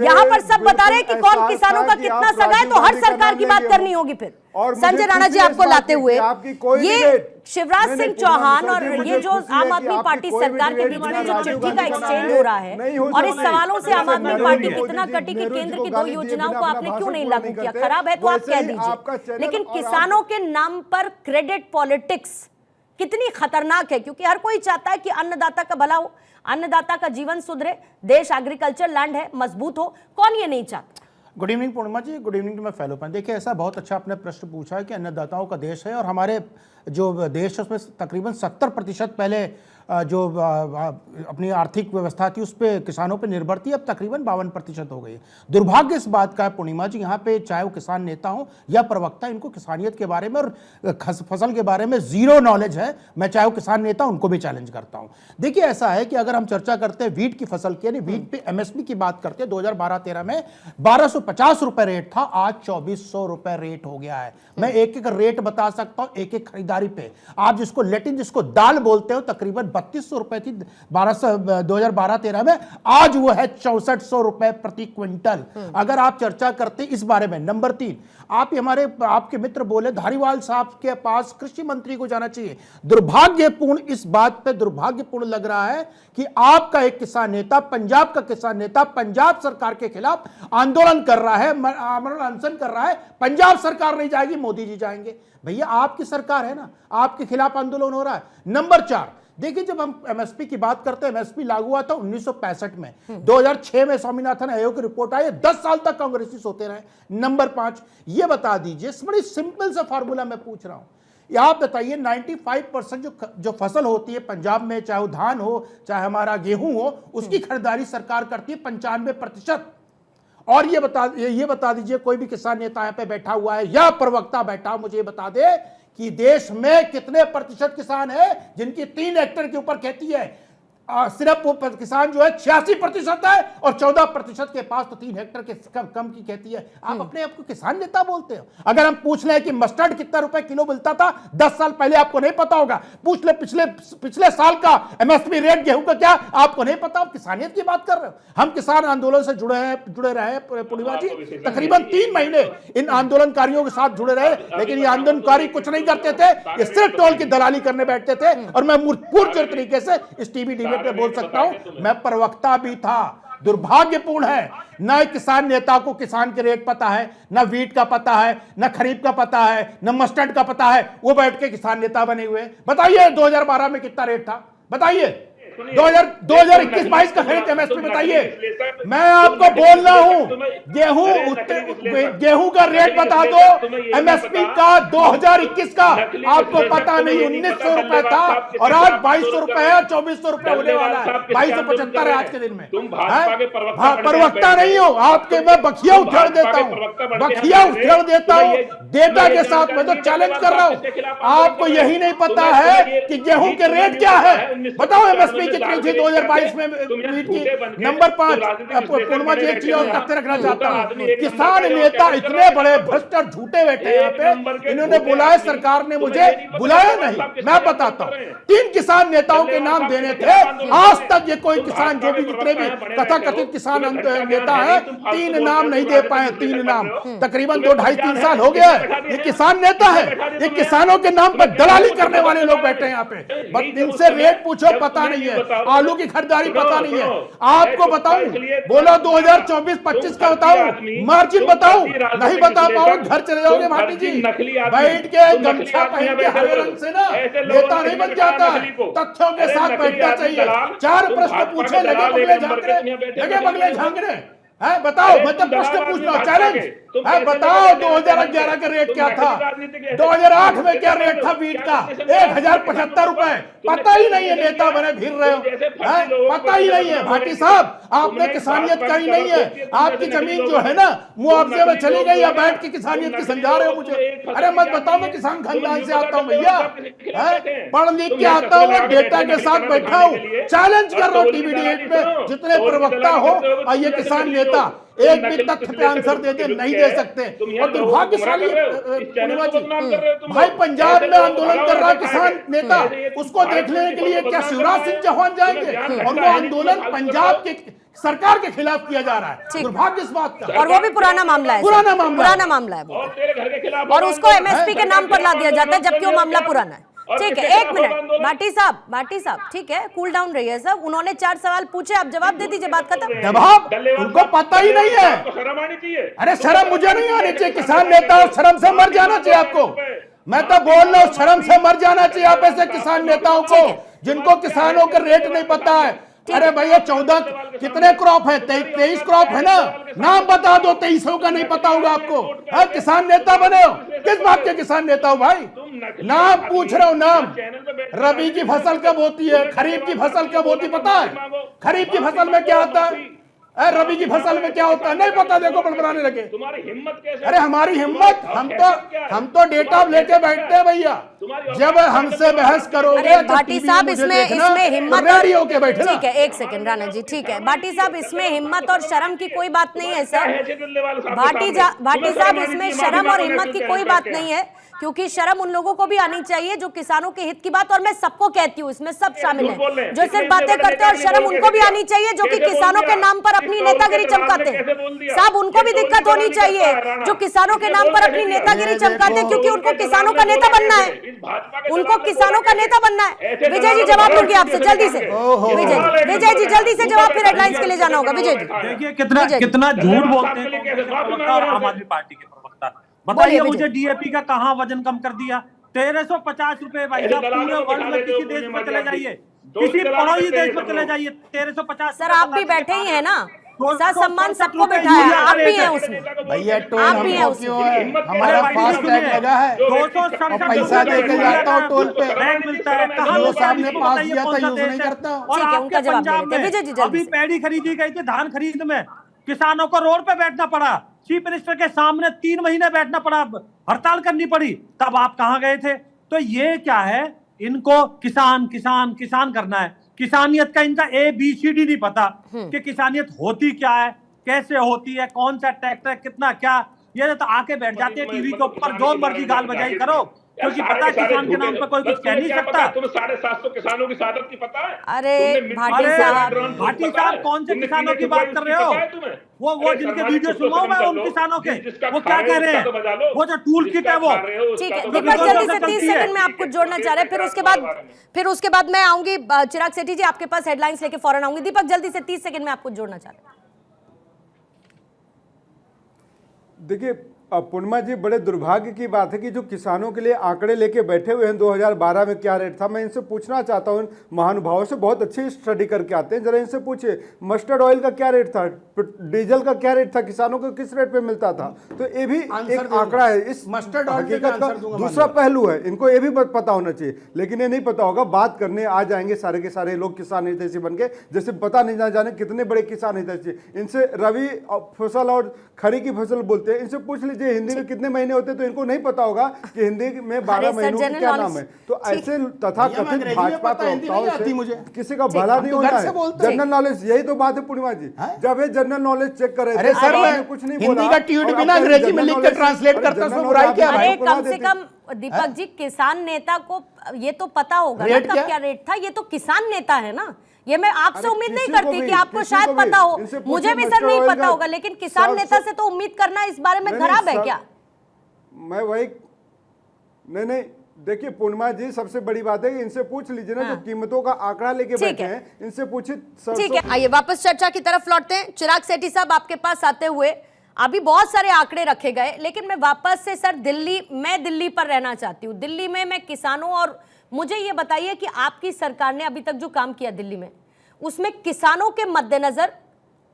यहाँ पर सब बता रहे हैं कि कौन किसानों का कितना सगा है, तो हर सरकार की बात करनी होगी फिर। संजय राणा जी आपको लाते हुए, ये शिवराज सिंह चौहान और ये जो आम आदमी पार्टी सरकार के बीच में जो चिट्ठी का एक्सचेंज हो रहा है, और इस सवालों से आम आदमी पार्टी कितना कटी कि केंद्र की 2 योजनाओं को आपने क्यों नहीं लागू किया? खराब है तो आप कह दीजिए, लेकिन किसानों के नाम पर क्रेडिट पॉलिटिक्स कितनी खतरनाक है, क्योंकि हर कोई चाहता है कि अन्नदाता का भला हो, अन्नदाता का जीवन सुधरे, देश एग्रीकल्चर लैंड है, मजबूत हो। कौन ये नहीं चाहता? Good evening Purnima ji, good evening to my fellow friend. देखिए, ऐसा बहुत अच्छा आपने प्रश्न पूछा है कि अन्नदाताओं का देश है और हमारे जो देश है उसमें तकरीबन 70% पहले जो अपनी आर्थिक व्यवस्था थी उस पर किसानों पे निर्भर थी, अब तकरीबन 52% हो गई है। दुर्भाग्य इस बात का है पूर्णिमा जी, यहाँ पे चाहे वो किसान नेता हो या प्रवक्ता, इनको किसानियत के बारे में और फसल के बारे में जीरो नॉलेज है। मैं चाहे वो किसान नेता उनको भी चैलेंज करता हूँ। देखिए ऐसा है कि अगर हम चर्चा करते हैं वीट की फसल की, यानी वीट पे एमएसपी की बात करते हैं, 2012-13 में 1250 रुपए रेट था, आज 2400 रुपए रेट हो गया है। मैं एक एक रेट बता सकता हूं एक एक खरीदारी पे। आप जिसको लेटिन, जिसको दाल बोलते हो, तकरीबन 3200 रुपए थी 2012-13 में, आज वो है 6400 रुपए प्रति क्विंटल। अगर आप चर्चा करते इस बारे में, नंबर 3, आप हमारे आपके मित्र बोले धारीवाल साहब के पास कृषि मंत्री को जाना चाहिए। दुर्भाग्यपूर्ण, इस बात पे दुर्भाग्यपूर्ण लग रहा है कि आपका एक किसान नेता, पंजाब का किसान नेता, पंजाब सरकार के खिलाफ आंदोलन कर रहा है, आमरण अनशन कर रहा है। पंजाब सरकार नहीं जाएगी, मोदी जी जाएंगे। भैया आपकी सरकार है ना, आपके खिलाफ आंदोलन हो रहा है। नंबर 4, देखिए जब हम एमएसपी की बात करते हैं, एमएसपी लागू हुआ था 1965 में, 2006 में स्वामीनाथन आयोग की रिपोर्ट आई, 10 साल तक कांग्रेसी सोते रहे। नंबर 5, ये बता दीजिए, बड़ी सिंपल सा फार्मूला मैं पूछ रहा हूं, आप बताइए 95% जो फसल होती है पंजाब में, चाहे वो धान हो चाहे हमारा गेहूं हो, उसकी खरीदारी सरकार करती है 95%। और ये बता दीजिए, कोई भी किसान नेता यहाँ पे बैठा हुआ है या प्रवक्ता बैठा, मुझे ये बता दे कि देश में कितने प्रतिशत किसान है जिनकी 3 हेक्टेयर के ऊपर खेती है। सिर्फ वो किसान जो है 86% है और 14% के पास तो 3 हेक्टेयर के कम की खेती है। आप अपने आप को किसान नेता बोलते हो। अगर हम पूछ लें कि मस्टर्ड कितना रुपए किलो मिलता था 10 साल पहले, आपको नहीं पता होगा। पूछ ले पिछले साल का एमएसपी रेट गेहूं का क्या, आपको नहीं पता। आप किसानियत की बात कर रहे हो। हम किसान आंदोलन से जुड़े रहे पूर्णिमा जी, तकरीबन 3 महीने इन आंदोलनकारियों के साथ जुड़े रहे, लेकिन ये आंदोलनकारी कुछ नहीं करते थे, ये सिर्फ टोल की दलाली करने बैठते थे। और मैं पूर्ण तरीके से इस टीवी डिबेट पे बोल सकता हूं, मैं प्रवक्ता भी था। दुर्भाग्यपूर्ण है, न किसान नेता को किसान के रेट पता है, न वीट का पता है, न खरीफ का पता है, न मस्टर्ड का पता है। वो बैठ के किसान नेता बने हुए। बताइए 2012 में कितना रेट था, बताइए 2021-22 का खरीद एमएसपी बताइए। मैं आपको बोल रहा हूं, गेहूं का रेट बता दो, एमएसपी का 2021 का आपको पता नहीं, 1900 रुपए था और आज 2200 रुपए है, 2400 रुपए होने वाला है, 2275 है आज के दिन में। प्रवक्ता नहीं हो आपके, मैं बखिया उछाड़ देता हूं, बखिया उछाड़ देता हूं डेटा के साथ। मैं तो चैलेंज कर रहा हूं, आपको यही नहीं पता है कि गेहूं के रेट क्या है। बताओ एमएसपी कितनी थी 2022 में की। नंबर 5, पूर्णिमा जी एक चीज और तथ्य रखना चाहता हूं, किसान नेता इतने बड़े भ्रष्ट और झूठे बैठे यहाँ पे, इन्होंने बुलाया, सरकार ने मुझे बुलाया नहीं। मैं बताता हूं, 3 किसान नेताओं के नाम देने थे, आज तक ये कोई किसान, जो भी जितने भी तथाकथित किसान नेता है, 3 नाम नहीं दे पाए। 3 नाम तकरीबन 2-2.5-3 साल हो गया है। ये किसान नेता है, ये किसानों के नाम पर दलाली करने वाले लोग बैठे हैं यहाँ पे। बस इनसे रेट पूछो, पता नहीं है, आलू की खरीदारी पता नहीं है। आपको बताऊं, बोलो 2024-25 का बताऊं, मार्जिन बताऊं, नहीं बता पाओ, घर चले जाओगे भाटी जी। बैठ के गमछा पहन के हरे रंग से ना नेता नहीं बन जाता, तथ्यों के साथ बैठना चाहिए। 4 प्रश्न पूछे, लगे बगले झांकने है। बताओ, मैं तो प्रश्न पूछ रहा हूं, चैलेंज है। बताओ 2011 का रेट क्या था, 2008 में क्या रेट था वीट का, 1075 रुपए। पता ही नहीं है, नेता बने फिर रहे हो, पता ही नहीं है। भाटी साहब, आपने किसानियत करी नहीं है। आपकी जमीन जो है ना मुआवजे में चली गई, या बैठ के किसानियत की समझा रहे हो मुझे। अरे मत बताओ, मैं किसान खानदान से आता हूँ भैया, पढ़ लिख के आता हूँ, डेटा के साथ बैठा हूँ। चैलेंज कर रहा हूँ टीवी डिबेट में, जितने प्रवक्ता हो और ये किसान नेता एक भी तथ्य पे आंसर देते नहीं दे सकते। और दुर्भाग्यशाली पूर्णिमा जी, भाई पंजाब में आंदोलन कर रहा किसान नेता, उसको देखने के लिए क्या शिवराज सिंह चौहान जाएंगे? और वो आंदोलन पंजाब के सरकार के खिलाफ किया जा रहा है। दुर्भाग्य इस बात का, और वो भी पुराना मामला है, पुराना मामला है वो, और उसको एमएसपी के नाम पर ला दिया जाता है, जबकि वो मामला पुराना है। ठीक है, 1 मिनट भाटी साहब, ठीक है, कूल डाउन रहिए सब। उन्होंने 4 सवाल पूछे, आप जवाब दे दीजिए, बात खत्म। जवाब उनको पता ही नहीं है। शर्म आनी चाहिए। अरे शर्म मुझे नहीं आनी चाहिए, किसान नेता शर्म से मर जाना चाहिए आपको। मैं तो बोल रहा हूँ, शर्म से मर जाना चाहिए आप ऐसे किसान नेताओं को, जिनको किसानों के रेट नहीं पता है। अरे भैया 14 कितने क्रॉप है, 23 क्रॉप है ना, नाम बता दो, 2300 का नहीं पता होगा आपको। किसान नेता बने हो, किस बात के किसान नेता हो भाई? नाम पूछ रहा हूं, नाम। रबी की फसल कब होती है, खरीफ की फसल कब होती पता है? खरीफ की फसल में क्या आता है, रबी की फसल में क्या होता है नहीं पता? देखो बड़बड़ाने लगे। तुम्हारी हिम्मत कैसे? अरे हमारी हिम्मत, हम तो डेटा लेके बैठते हैं भैया। जब हमसे बहस करोगे अरे भाटी साहब, इसमें हिम्मत रेडी होके बैठे ना। ठीक है, एक सेकंड राणा जी, ठीक है भाटी साहब, इसमें हिम्मत और शर्म की कोई बात नहीं है सर। भाटी साहब, इसमें शर्म और हिम्मत की कोई बात नहीं है, क्योंकि शर्म उन लोगों को भी आनी चाहिए जो किसानों के हित की बात, और मैं सबको कहती हूँ, इसमें सब शामिल है जो सिर्फ बातें करते हैं, और शर्म उनको भी आनी चाहिए जो कि किसानों के नाम पर अपनी नेतागिरी चमकाते हैं। साहब, उनको भी दिक्कत होनी चाहिए जो किसानों के नाम पर अपनी नेतागिरी चमकाते हैं, क्योंकि उनको किसानों का नेता बनना है, उनको किसानों का नेता बनना है। विजय जी जवाब लूंगी आपसे जल्दी से। विजय जी जल्दी से जवाब, फिर हेडलाइंस के लिए जाना होगा। विजय जी देखिए कितना झूठ बोलते हैं कांग्रेस के प्रवक्ता और आम आदमी पार्टी के प्रवक्ता। बताइए मुझे, डीएपी का कहां वजन कम कर दिया? 1350 रुपए भाई साहब, पूरे वर्ल्ड में किसी देश में चले जाइए, किसी पड़ोसी देश में चले जाइए, 1350। सर आप भी बैठे ही हैं ना, सर सम्मान सबको बिठाया, आप भी हैं उसमें भैया। टोल आप भी हैं हमको उसमें। क्यों है? हमारा फास्ट टैग लगा है, 267 पैसा देके जाता हूँ टोल पे, बैंक मिलता है। कहाँ जो मिलता है? सामने इसको पास बताइए दिया कौन था सा यूज देश नहीं है? करता हूँ। और ठीक है, आपके उनका जवाब पंजाब दे देते हैं। में विजय जी जल्दी अभी से। पैडी खरीदी गई थी, धान खरीद में किसानों को रोड पे बैठना पड़ा, चीफ मिनिस्टर के सामने 3 महीने बैठना पड़ा, हड़ताल करनी पड़ी, तब आप कहां गए थे? तो ये क्या है, इनको किसान किसान किसान करना है। किसानियत का इनका ABCD नहीं पता कि किसानियत होती क्या है, कैसे होती है, कौन सा ट्रैक्टर, कितना क्या। ये तो आके बैठ जाते हैं टीवी के ऊपर, जो मर्जी गाल बजाई करो, क्योंकि पता है किसान के नाम पे कोई कुछ कह नहीं सकता। तुम्हें 750 किसानों की शहादत की पता है? अरे भाटी साहब, कौन से किसानों की बात कर रहे हो? वो जिनके वीडियो सुनाओ मैं उन किसानों के, वो क्या कह रहे हैं? वो जो टूल किट है वो। ठीक है दीपक, जल्दी से 30 सेकंड में आपको जोड़ना चाह रहे हैं, फिर उसके बाद मैं आऊंगी। चिराग सेठी जी आपके पास हेडलाइंस लेके फौरन आऊंगी। दीपक जल्दी से 30 सेकंड में आपको जोड़ना चाह रहे हैं। देखिए पूर्णिमा जी, बड़े दुर्भाग्य की बात है कि जो किसानों के लिए आंकड़े लेके बैठे हुए हैं 2012 में क्या रेट था। मैं इनसे पूछना चाहता हूं, महानुभावों से, बहुत अच्छी स्टडी करके आते हैं, जरा इनसे पूछिए मस्टर्ड ऑयल का क्या रेट था, डीजल का क्या रेट था, किसानों को किस रेट पे मिलता था। तो ये भी एक आंकड़ा है, इस मस्टर्ड ऑयल हकीकत का दूसरा पहलू है, इनको ये भी पता होना चाहिए। लेकिन ये नहीं पता होगा, बात करने आ जाएंगे सारे के सारे लोग किसान हितैषी बन के, जैसे पता नहीं ना जाने कितने बड़े किसान हितैषी। इनसे रबी फसल और खरी की फसल बोलते हैं, इनसे पूछ लीजिए हिंदी में कितने महीने होते, तो इनको नहीं पता होगा कि हिंदी में 12 महीनों का क्या नाम है। तो ऐसे तथाकथित भाजपा प्रवक्ताओं से किसी का भला नहीं होता है। जनरल नॉलेज, यही तो बात है पूर्णिमा जी, जब ये जनरल नॉलेज चेक करे, अरे सर मैं कुछ नहीं हिंदी का ट्वीट बिना अंग्रेजी में लिख के ट्रांसलेट करता हूं, बुराई क्या अरे है? कम से कम दीपक जी, किसान नेता को ये तो पता होगा ना कब क्या रेट था। ये तो किसान नेता है ना, ये मैं आपसे उम्मीद नहीं करती कि आपको शायद पता हो, मुझे भी सर नहीं पता होगा, लेकिन किसान नेता से तो उम्मीद करना इस बारे में खराब है क्या? मैं वही नहीं देखिए पूर्णिमा जी, सबसे बड़ी बात है कि इनसे पूछ लीजिए ना, जो कीमतों का आंकड़ा लेके बैठे हैं, इनसे पूछिए। ठीक है, आइए वापस चर्चा की तरफ लौटते हैं। चिराग सेठी साहब आपके पास आते हुए अभी बहुत सारे आंकड़े रखे गए, लेकिन मैं वापस से सर दिल्ली पर रहना चाहती हूँ। दिल्ली में मैं किसानों, और मुझे ये बताइए कि आपकी सरकार ने अभी तक जो काम किया दिल्ली में, उसमें किसानों के मद्देनजर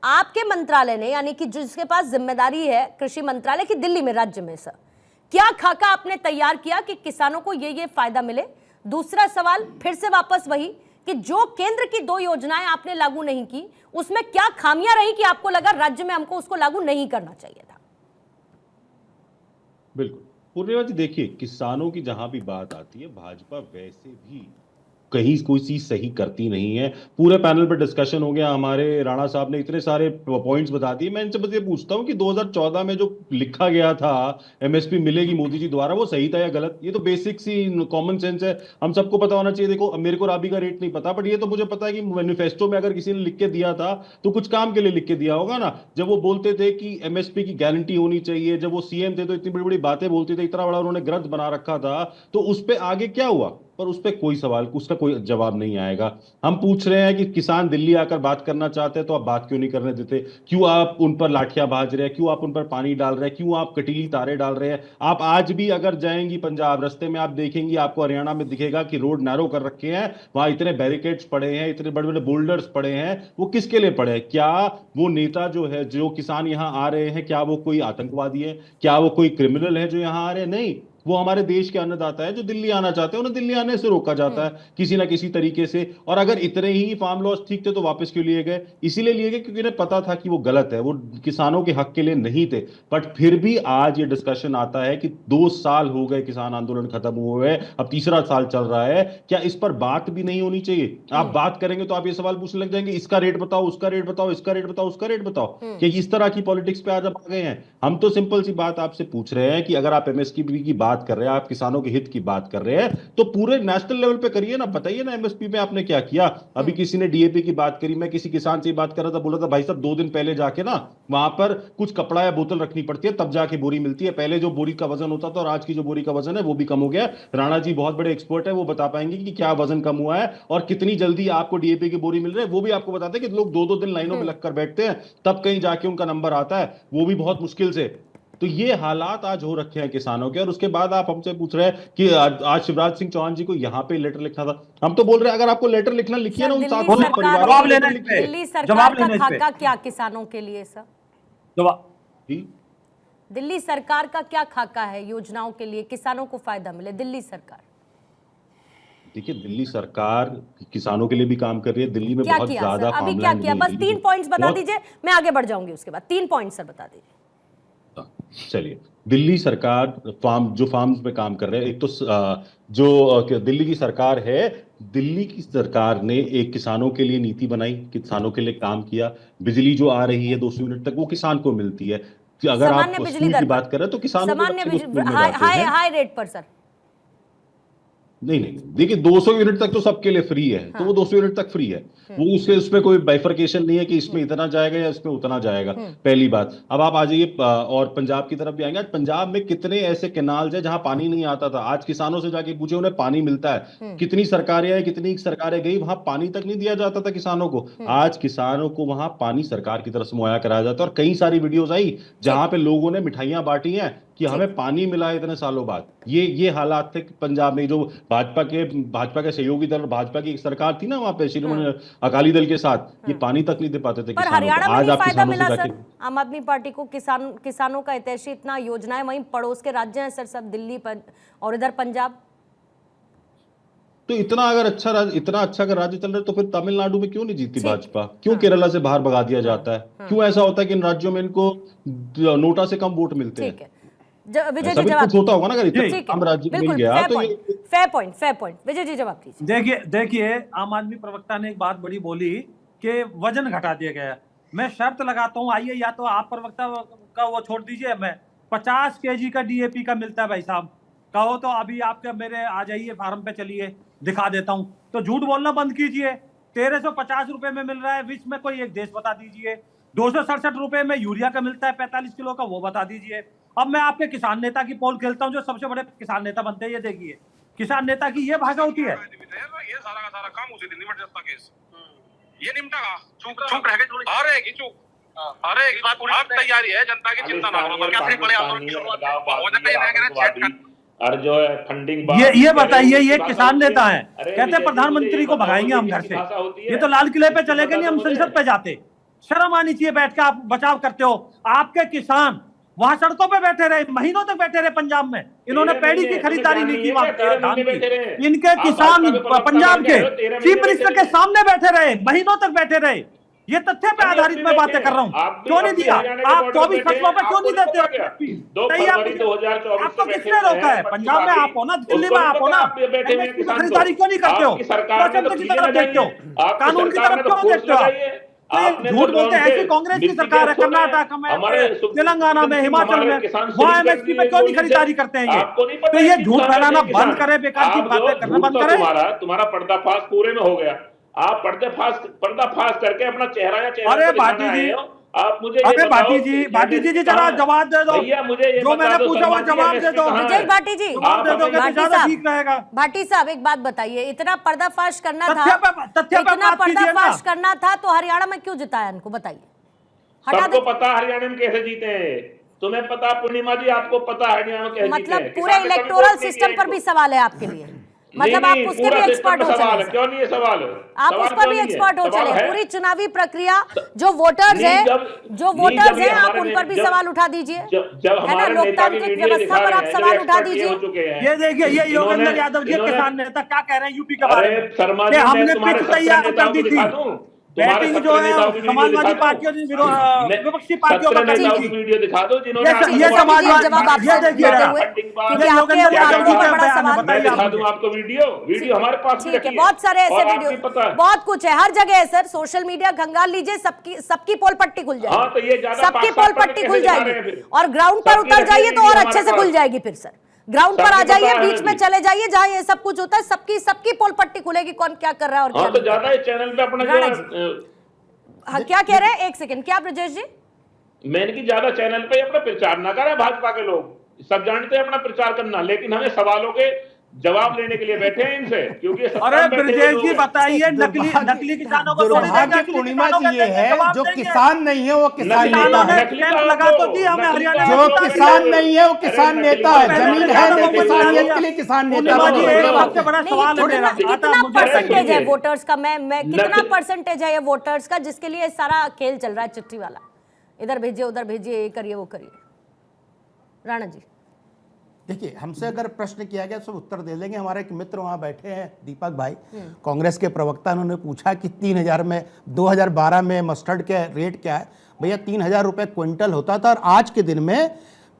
आपके मंत्रालय ने, यानी कि जिसके पास जिम्मेदारी है कृषि मंत्रालय की दिल्ली में, राज्य में, सर क्या खाका आपने तैयार किया कि किसानों को ये फायदा मिले? दूसरा सवाल फिर से वापस वही कि जो केंद्र की 2 योजनाएं आपने लागू नहीं की, उसमें क्या खामियां रही कि आपको लगा राज्य में हमको उसको लागू नहीं करना चाहिए था? बिल्कुल पूर्णिमा जी, देखिए किसानों की जहां भी बात आती है, भाजपा वैसे भी कहीं कोई चीज सही करती नहीं है। पूरे पैनल पर डिस्कशन हो गया, हमारे राणा साहब ने इतने सारे पॉइंट्स बता दिए। मैं इनसे बस ये पूछता हूं कि 2014 में जो लिखा गया था एमएसपी मिलेगी मोदी जी द्वारा, वो सही था या गलत? ये तो बेसिक सी कॉमन सेंस है, हम सबको पता होना चाहिए। देखो मेरे को राबी का रेट नहीं पता, बट ये तो मुझे पता है कि मैनिफेस्टो में अगर किसी ने लिख के दिया था तो कुछ काम के लिए लिख के दिया होगा ना। जब वो बोलते थे कि एमएसपी की गारंटी होनी चाहिए, जब वो सीएम थे तो इतनी बड़ी बड़ी बातें बोलते थे, इतना बड़ा उन्होंने ग्रंथ बना रखा था, तो उस पर आगे क्या हुआ? पर उस पर कोई सवाल, उसका कोई जवाब नहीं आएगा। हम पूछ रहे हैं कि किसान दिल्ली आकर बात करना चाहते हैं तो आप बात क्यों नहीं करने देते? क्यों आप उन पर लाठियां भाज रहे हैं? क्यों आप उन पर पानी डाल रहे हैं? क्यों आप कटीली तारे डाल रहे हैं? आप आज भी अगर जाएंगी पंजाब, रास्ते में आप देखेंगी, आपको हरियाणा में दिखेगा कि रोड नैरो कर रखे हैं, वहां इतने बैरिकेड्स पड़े हैं, इतने बड़े बड़े बोल्डर्स पड़े हैं। वो किसके लिए पड़े हैं? क्या वो नेता जो है, जो किसान यहाँ आ रहे हैं, क्या वो कोई आतंकवादी है? क्या वो कोई क्रिमिनल है जो यहाँ आ रहे हैं? नहीं, वो हमारे देश के अन्नदाता है जो दिल्ली आना चाहते हैं, उन्हें दिल्ली आने से रोका जाता है किसी ना किसी तरीके से। और अगर इतने ही फार्म लॉस ठीक थे तो वापस क्यों लिए गए? इसीलिए लिए गए क्योंकि उन्हें पता था कि वो गलत है, वो किसानों के हक के लिए नहीं थे। बट फिर भी आज ये डिस्कशन आता है कि 2 साल हो गए किसान आंदोलन खत्म हुए, अब तीसरा साल चल रहा है, क्या इस पर बात भी नहीं होनी चाहिए? आप बात करेंगे तो आप ये सवाल पूछने लग जाएंगे, इसका रेट बताओ, उसका रेट बताओ, इसका रेट बताओ, उसका रेट बताओ। कि इस तरह की पॉलिटिक्स पे आज आप आ गए हैं। हम तो सिंपल सी बात आपसे पूछ रहे हैं कि अगर आप एमएसपी की बात कर रहे हैं, आप किसानों के हित की बात कर रहे हैं, तो पूरे नेशनल लेवल पे करिए ना, बताइए ना एमएसपी पे आपने क्या किया। अभी किसी ने डीएपी की बात करी, मैं किसी किसान से बात कर रहा था, बोला था भाई साहब 2 दिन पहले जाके ना वहां पर कुछ कपड़ा या बोतल रखनी पड़ती है, तब जाके बोरी मिलती है। पहले जो बोरी का वजन होता था और आज की जो बोरी का वजन है वो भी कम हो गया। राणा जी बहुत बड़े एक्सपर्ट है, वो बता पाएंगे कि क्या वजन कम हुआ है और कितनी जल्दी आपको डीएपी की बोरी मिल रही है। वो भी आपको बताते हैं कि लोग 2-2 दिन लाइनों में लगकर बैठते हैं, तब कहीं जाके उनका नंबर आता है, वो भी बहुत मुश्किल से। तो ये हालात आज हो रखे हैं किसानों के। और उसके बाद आप हमसे पूछ रहे हैं कि आज शिवराज सिंह चौहान जी को यहाँ पे लेटर लिखना था। हम तो बोल रहे हैं अगर आपको लेटर लिखना, लिखिए ना उन 700 परिवारों जवाब को लेना लेटर इस पे। लिखिए। दिल्ली सरकार जवाब का लेना इस पे। खाका क्या किसानों के लिए सर? जवाब जी? दिल्ली सरकार का क्या खाका है योजनाओं के लिए, किसानों को फायदा मिले? दिल्ली सरकार देखिए, दिल्ली सरकार किसानों के लिए भी काम कर रही है। दिल्ली में क्या बहुत किया ज्यादा सर? अभी क्या farmland किया? नहीं बस है। 3 पॉइंट्स बता बहुत- दीजिए, मैं आगे बढ़ जाऊंगी उसके बाद। 3 पॉइंट सर बता दीजिए। चलिए, दिल्ली सरकार जो फार्म्स में काम कर रहे हैं, एक तो दिल्ली की सरकार है, दिल्ली की सरकार ने एक किसानों के लिए नीति बनाई, किसानों के लिए काम किया। बिजली जो आ रही है 200 यूनिट तक, वो किसान को मिलती है। कि अगर आप सामान्य बिजली स्कूल दर की पर। बात कर रहे हैं तो किसानों के सामान्य बच्चे को स्कूल में हाई जाते हाई हैं। हाई रेट पर सर। नहीं, देखिए 200 यूनिट तक तो सबके लिए फ्री है, तो वो 200 यूनिट तक फ्री है। वो उसमें कोई बाइफरकेशन नहीं है कि इसमें इतना जाएगा या इसमें उतना जाएगा। पहली बात। अब आप आ जाइए और पंजाब की तरफ भी आएंगे। आज पंजाब में कितने ऐसे कैनाल्स हैं जहां पानी नहीं आता था, आज किसानों से जाके पूछे, उन्हें पानी मिलता है। कितनी सरकारें आई, कितनी सरकारें गई, वहां पानी तक नहीं दिया जाता था किसानों को। आज किसानों को वहां पानी सरकार की तरफ से मुहैया कराया जाता है। और कई सारी वीडियोज आई जहां पे लोगों ने मिठाइयां बांटी हैं कि हमें पानी मिला है इतने सालों बाद। ये हालात थे पंजाब में। जो भाजपा के सहयोगी दल, भाजपा की एक सरकार थी ना वहां पे, शिरोमणि अकाली दल के साथ, ये पानी तक नहीं दे पाते थे पर किसानों हरियाणा को। में आज नहीं आप फायदा किसानों से मिला जाके सर आम आदमी पार्टी को। किसानों का हितैषी इतना योजनाएं वहीं पड़ोस के राज्य हैं सर, सब दिल्ली और इधर पंजाब। तो इतना अच्छा अगर राज्य चल रहा है तो फिर तमिलनाडु में क्यों नहीं जीतती भाजपा? क्यों केरला से बाहर भगा दिया जाता है? क्यों ऐसा होता है कि इन राज्यों में इनको नोटा से कम वोट मिलते हैं? ठीक है, विजय ऐसा जी भी जवाब कुछ होता होगा ना, अगर ठीक इतना है, कम राज्य मिल बिल्कुल, गया fair तो point, ये fair point, विजय जी जवाब दीजिए। देखिए आम आदमी प्रवक्ता ने एक बात बड़ी बोली कि वजन घटा दिया गया। मैं शर्त लगाता हूँ, आइए या तो आप प्रवक्ता का वो छोड़ दीजिए, मैं 50 केजी का डीएपी का मिलता है भाई साहब, कहो तो अभी आपके मेरे आ जाइए फार्म पे, चलिए दिखा देता हूँ। तो झूठ बोलना बंद कीजिए। 1350 रुपए में मिल रहा है, विश्व में कोई एक देश बता दीजिए। 267 रुपए में यूरिया का मिलता है 45 किलो का, वो बता दीजिए। अब मैं आपके किसान नेता की पोल खेलता हूँ, जो सबसे बड़े किसान नेता बनते हैं, ये देखिए किसान नेता की ये भाषा होती है। ये सारा का सारा काम उसी दिन निपट जाता केस। ये निपटा का चुप रह गए, अरे की चुप, अरे एक बात अब तैयारी है, जनता की चिंता ना करो, बल्कि अपने बड़े आंदोलन की शुरुआत हो जाए। कहीं रह गए चेक कर। और जो है फंडिंग, ये बताइए, ये किसान नेता है, कहते हैं प्रधानमंत्री को भगाएंगे हम घर से। ये तो लाल किले पे चले गए, नहीं हम संसद पे जाते। शर्म आनी चाहिए, बैठ के आप बचाव करते हो। आपके किसान वहां सड़कों पे बैठे रहे, महीनों तक बैठे रहे पंजाब में। इन्होंने पैडी की खरीदारी नहीं की वहां धान की। इनके किसान पंजाब के चीफ मिनिस्टर के सामने बैठे रहे, महीनों तक बैठे रहे। ये तथ्य पे आधारित मैं बातें कर रहा हूँ। क्यों नहीं दिया आप? 24 फसलों पे क्यों नहीं देते? आपको किसने रोका है? पंजाब में आप हो ना, दिल्ली में आप हो ना, खरीदारी क्यों नहीं करते हो? लोकतंत्र की तरफ देखते हो, कानून की तरफ क्यों देखते हो? झूठ बोलते हैं। ऐसी कांग्रेस की सरकार है कर्नाटक में, तेलंगाना में, हिमाचल में, वहां एमएसपी में क्यों नहीं खरीदारी करते हैं? ये तो ये झूठ फैलाना बंद करे, बेकार की बातें करना बंद करे। तुम्हारा पर्दाफाश पूरे में हो गया। आप पर्दाफाश करके अपना चेहरा अरे बाटी जी, आप मुझे ये अरे बताओ भाटी कि जी NSP जरा कहाँ है? जवाब दे दो। भैया मुझे ये जो बता मैंने दो, पूछा वो सलमान जी, जवाब दे NSP दो। कहाँ विजय है? भाटी जी, जवाब दे दोगे तो भाटी ज्यादा साहब, ठीक रहेगा। भाटी साहब एक बात बताइए, इतना पर्दाफाश करना था, तथ्य पे इतना बात कीजिए ना। पर्दाफाश करना था तो हरियाणा में क्यों जिताया इनको, बताइए। हटा सबको दे, पता हरियाणा में कैसे जीते हैं, तुम्हें पता पूर्णिमा जी, आपको पता हरियाणा में कैसे जीते मतलब हैं। पूरे किसान ने कभी इलेक्टोरल वोट नहीं सिस्टम दिया पर भी इनको। सवाल है आपके लिए, मतलब नहीं, आप उसके पूरा भी सिस्टम एक्सपर्ट पे हो सवाल चले है, क्यों नहीं है सवाल? आप सवाल उस पर क्यों भी नहीं है? एक्सपर्ट हो सवाल चले, है। पूरी चुनावी प्रक्रिया जो वोटर्स नहीं, हैं, जब ये आप हमारे उन पर भी जब- सवाल उठा दीजिए, जब है ना, हमारे नेता की लोकतांत्रिक वीडियो व्यवस्था दिखा पर रहे आप हैं, सवाल जो उठा एक्सपर्ट ये दीजिए। हो चुके हैं। ये देखिए, ये योगेंद्र यादव जी इन्होंने- किसान नेता क्या कह रहे हैं यूपी के बारे अरे में, शर्मा कि जी, मैं हमने तुम्हारे पिच 17 तैयार कर नेताओं दी को थी। दिखा दूं? तुम्हारे बैटिंग 17 जो है नेताओं की वीडियो समाजवादी दिखा पार्टियों दूं? ने विपक्षी पार्टियों 17 पर करी नेताओं की थी। वीडियो दिखा दो जिन्होंने ये ठीक है, समाजवाद- जवाब आपसे ये देखिए देते जरा। हुए, फंडिंग बात- क्योंकि ये आपके योगेंद्र ऊपर यादव जी बहुत का बड़ा बयान है, सवाल मैं बताइए दिखा आप दूं मुझे। आपको वीडियो हमारे पास भी ठीक है, रखी बहुत सारे ऐसे और आपको वीडियो, पता है। बहुत कुछ है, हर जगह है सर, सोशल मीडिया खंगाल लीजिए, सबकी पोल पट्टी खुल जाएगी। हाँ, तो ये ज्यादा सबकी पाक-साफ पोल पट्टी कैसे खुल दिखा रहे हैं जाएगी फिर? और ग्राउंड पर सबकी उतर रखी जाइए तो और वीडियो अच्छे से हमारे खुल पास। जाएगी फिर सर। ग्राउंड पर आ सबको जाइए, पता है बीच में अभी। चले जाइए जहां ये सब कुछ होता है, सबकी पोल पट्टी खुलेगी, कौन क्या कर रहा है और क्या हाँ, तो नहीं कर ज्यादा रहा इस चैनल पे अपना राणा जो हाँ, क्या कह रहे हैं, एक सेकंड, क्या ब्रजेश जी? मैंने की ज्यादा चैनल पे अपना प्रचार ना करे भाजपा के लोग, सब जानते हैं अपना प्रचार करना, लेकिन हमें सवालों के जवाब लेने के लिए बैठे हैं इनसे, क्योंकि ये सत्ता अरे में बैठे हुए ब्रजेश लोग जी हैं। बताइए, नकली किसानों को थोड़ी देंगे, दुर्भाग्य असली पूर्णिमा किसानों जी को ये देंगे, है, जवाब जो देंगे। किसान नहीं है वो किसान किसानों नेता ने है। नकली कैंप कहाँ लगा हो? तो दिया हमें नकली हरियाणा कहाँ में, जो हो? किसान नहीं है वो किसान अरे नेता है, नकली जमीन कहाँ है हो? नहीं, नकली किसानियत कहाँ के लिए किसान नेता पूर्णिमा जी है। एक सबसे बड़ा नहीं, सवाल है मेरा, कितना आता मुझे परसेंटेज है सुनिए। वोटर्स का, मैं कितना नकली- परसेंटेज है ये वोटर्स का जिसके लिए सारा खेल चल रहा है चिट्ठी वाला, इधर भेजिए उधर भेजिए, ये करिए वो करिए। राणा जी देखिए, हमसे अगर प्रश्न किया गया तो उत्तर दे देंगे। हमारे एक मित्र वहाँ बैठे हैं, दीपक भाई, कांग्रेस के प्रवक्ता, उन्होंने पूछा कि 3000 में 2012 में मस्टर्ड के रेट क्या है। भैया 3000 रुपये क्विंटल होता था और आज के दिन में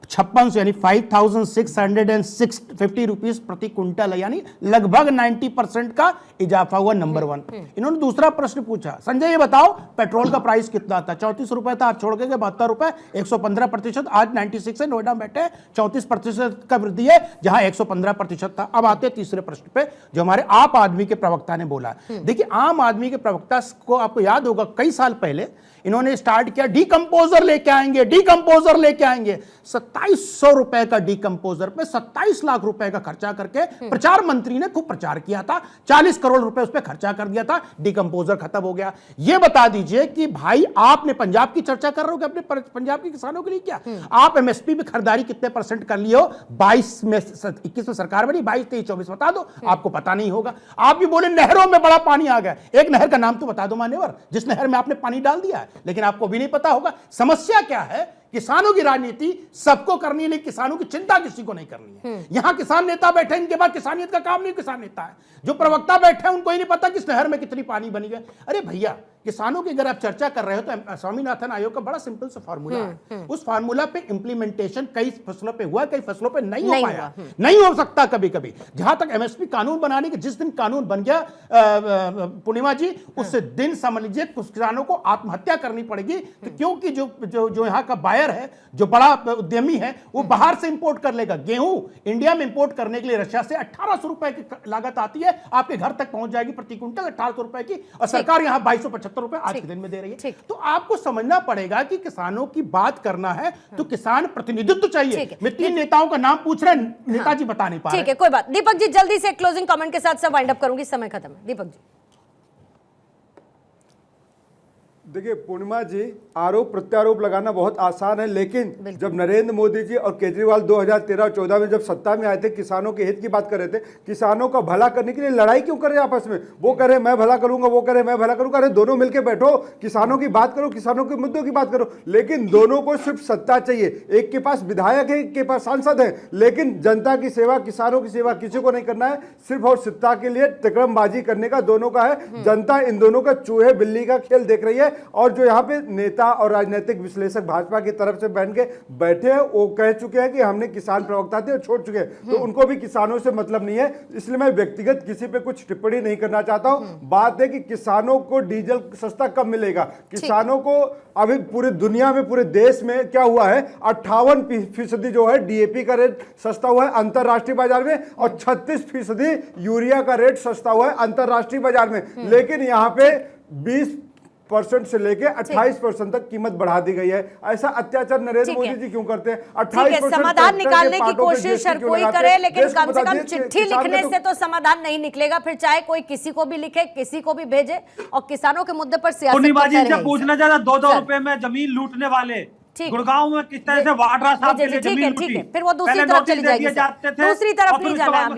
5600 यानी 5650 रुपीज प्रति क्विंटल है, यानी लगभग 90% का इजाफा हुआ। नंबर 1। इन्होंने दूसरा प्रश्न पूछा, संजय ये बताओ पेट्रोल का प्राइस कितना था? 34 रुपए था, आप छोड़ के 72 रुपए, 115%। आज 96 है, नोएडा में बैठे 34% का वृद्धि है, जहां 115% था। अब आते तीसरे प्रश्न पे जो हमारे आप आदमी के प्रवक्ता ने बोला। देखिए, आम आदमी के प्रवक्ता को आपको याद होगा कई साल पहले इन्होंने स्टार्ट किया, डीकंपोजर लेके आएंगे, डीकंपोजर लेके आएंगे। 2700 रुपए का डीकंपोजर पे 27 लाख रुपए का खर्चा करके प्रचार मंत्री ने खूब प्रचार किया था, 40 करोड़ रुपए उस पर खर्चा कर दिया था, डीकंपोजर खत्म हो गया। ये बता दीजिए कि भाई आपने पंजाब की चर्चा कर रहे हो कि अपने पंजाब के किसानों के लिए क्या? आप एमएसपी पे खरीदारी कितने % कर लिए हो? 22 में 21 में सरकार बनी, 22, 23, 24 बता दो, आपको पता नहीं होगा। आप भी बोले नहरों में बड़ा पानी आ गया, एक नहर का नाम तो बता दो मान्यवर, जिस नहर में आपने पानी डाल दिया है, लेकिन आपको भी नहीं पता होगा। समस्या क्या है? किसानों की राजनीति सबको करनी है, लेकिन किसानों की चिंता किसी को नहीं करनी है। यहां किसान नेता बैठे, इनके बाद किसानियत का काम नहीं, किसान नेता है। जो प्रवक्ता बैठे हैं उनको ही नहीं पता कि इस नहर में कितनी पानी बनी है। अरे भैया, किसानों की अगर आप चर्चा कर रहे हो तो स्वामीनाथन आयोग का बड़ा सिंपल सा फार्मूला है। उस फार्मूला पे इंप्लीमेंटेशन कई फसलों पे हुआ, कई फसलों पे नहीं हो पाया, नहीं हो सकता कभी कभी। जहां तक एमएसपी कानून बनाने के जिस दिन कानून बन गया पूर्णिमा जी, उससे दिन समझ लीजिए किसानों को आत्महत्या करनी पड़ेगी, क्योंकि जो यहाँ का बायर है, जो बड़ा उद्यमी है, वो बाहर से इंपोर्ट कर लेगा। गेहूं इंडिया में इंपोर्ट करने के लिए रशिया से 1800 रुपए की लागत आती है, आपके घर तक पहुंच जाएगी प्रति क्विंटल 1800 रुपए की, और सरकार यहां 2275 रुपए आज के दिन में दे रही है। तो आपको समझना पड़ेगा कि किसानों की बात करना है तो किसान प्रतिनिधित्व चाहिए। मैं 3 नेताओं का नाम पूछ रहे हैं, नेताजी बता नहीं पा रहे। ठीक है, कोई बात। दीपक जी जल्दी से क्लोजिंग कमेंट के साथ सब वाइंड अप करूंगी, समय खत्म है। दीपक जी देखिए पूर्णिमा जी, आरोप प्रत्यारोप लगाना बहुत आसान है, लेकिन जब नरेंद्र मोदी जी और केजरीवाल 2013-14 में जब सत्ता में आए थे, किसानों के हित की बात कर रहे थे, किसानों का भला करने के लिए लड़ाई क्यों कर रहे हैं आपस में? वो कह रहे मैं भला करूंगा, वो कह रहे मैं भला करूंगा। अरे दोनों मिलकर बैठो, किसानों की बात करो, किसानों के मुद्दों की बात करो। लेकिन दोनों को सिर्फ सत्ता चाहिए, एक के पास विधायक है, एक के पास सांसद है, लेकिन जनता की सेवा, किसानों की सेवा किसी को नहीं करना है, सिर्फ और सत्ता के लिए तिकड़मबाजी करने का दोनों का है। जनता इन दोनों का चूहे बिल्ली का खेल देख रही है, और जो यहाँ पे नेता और राजनीतिक विश्लेषक भाजपा की तरफ से बैठे हैं, वो कह चुके हैं कि हमने किसान प्रवक्ता थे और छोड़ चुके हैं, तो उनको भी किसानों से मतलब नहीं है। इसलिए मैं व्यक्तिगत किसी पे कुछ टिप्पणी नहीं करना चाहता हूं। बात है कि किसानों को डीजल सस्ता कब मिलेगा? किसानों को अभी पूरी दुनिया में, पूरे देश में क्या हुआ है, 58% जो है डीएपी का रेट सस्ता हुआ है अंतरराष्ट्रीय बाजार में, और 36% यूरिया का रेट सस्ता हुआ है अंतरराष्ट्रीय बाजार में। लेकिन यहाँ पे 28% से लेके 28% तक कीमत बढ़ा दी गई है। ऐसा अत्याचार नरेंद्र मोदी जी क्यों करते हैं? 28% समाधान निकालने की कोशिश हर कोई करे, लेकिन देश को कम से बता कम दिए कि चिट्ठी किसान लिखने का से तो समाधान नहीं निकलेगा। फिर चाहे कोई किसी को भी लिखे, किसी को भी भेजे, और किसानों के मुद्दे पर सियासत पूर्णिमा तो जी खैर से है ही। पूछना चाहता 2-2 सर। रुपए में जमीन लूटने वाले ठीक। गुड़गांव में किस तरह से वाड्रा साहब के लिए ठीक जमीन है, लूटी। ठीक है, फिर वो दूसरी पहले तरफ नोटिस चली दे जाएगी दिए सर। जाते थे दूसरी और तरफ फिर नहीं उसके जाना बाद है में हमें।